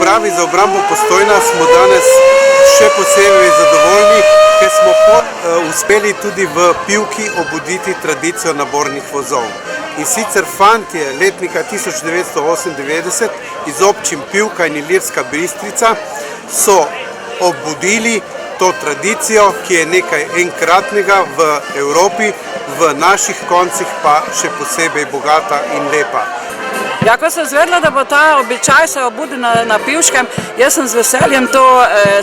upravi za obrambo Postojna smo danes še posebej zadovoljni, ker smo uspeli tudi v Pivki obuditi tradicijo nabornih vozov. In sicer fantje letnika 1998 iz občin Pivka in Ilirska Bistrica so obudili to tradicijo, ki je nekaj enkratnega v Evropi, v naših koncih pa še posebej bogata in lepa. Ja, ko sem izvedela, da bo ta običaj se obudil na Pivškem, jaz sem z veseljem to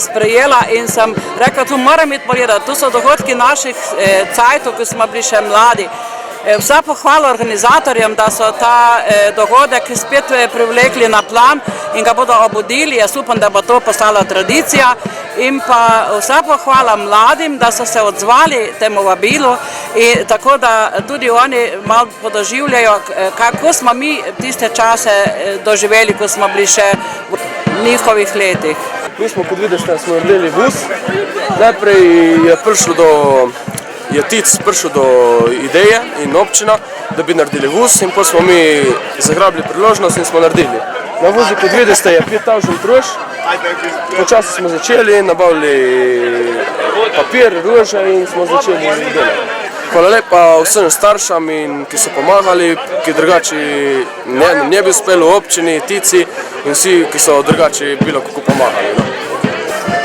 sprejela in sem rekla, tu moram iti pogledati. Tu so dogodki naših cajtov, ko smo bili še mladi. Vsa pohvala organizatorjem, da so ta dogodek spet privlekli na plan in ga bodo obudili. Jaz upam, da bo to postala tradicija. In pa vsa pohvala mladim, da so se odzvali temu vabilu, in tako da tudi oni malo podoživljajo, kako smo mi tiste čase doživeli, ko smo bili še v njihovih letih. Mi smo, kot vidiš, smo naredili vuz. Najprej je TIC prišel do ideje in občina, da bi naredili vuz, in potem smo mi zagrabili priložnost in smo naredili. Na vozi, kot vidiš, je 5000 druž. Počasi smo začeli, nabavili papir, rože in smo začeli delati. Hvala lepa vsem staršam, ki so pomagali, ki drugače ne bi uspeli v občini, TIC-i in vsi, ki so drugače bilo kako pomagali.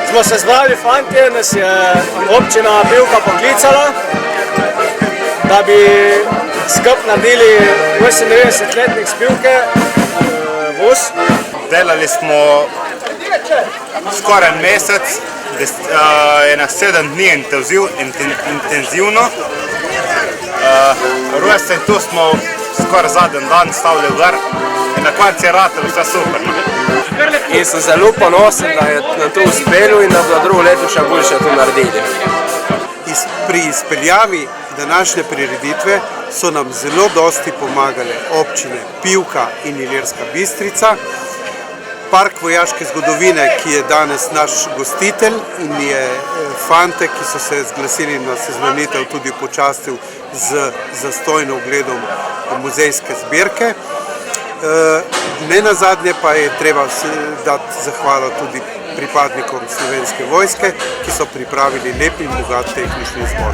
Smo se zbrali fantje, nas je občina Pivka poklicala, da bi skupaj naredili 98-letnik s Pivke vuz. Delali smo skoraj mesec, ena 7 dni intenzivno. Rojce in tu smo skoraj zadnji dan stavili gor in na koncu je ratalo vse super. In sem zelo ponosen, da je nam to uspelo in da bo drugo leto še boljše to naredili. Pri izpeljavi današnje prireditve so nam zelo dosti pomagale občine Pivka in Ilirska Bistrica, Park vojaške zgodovine, ki je danes naš gostitelj in je fante, ki so se zglasili na seznanitev, tudi počastil z zastojno ogledom muzejske zbirke. Nenazadnje pa je treba dati zahvalo tudi pripadnikom Slovenske vojske, ki so pripravili lep in bogat tehnični zbor.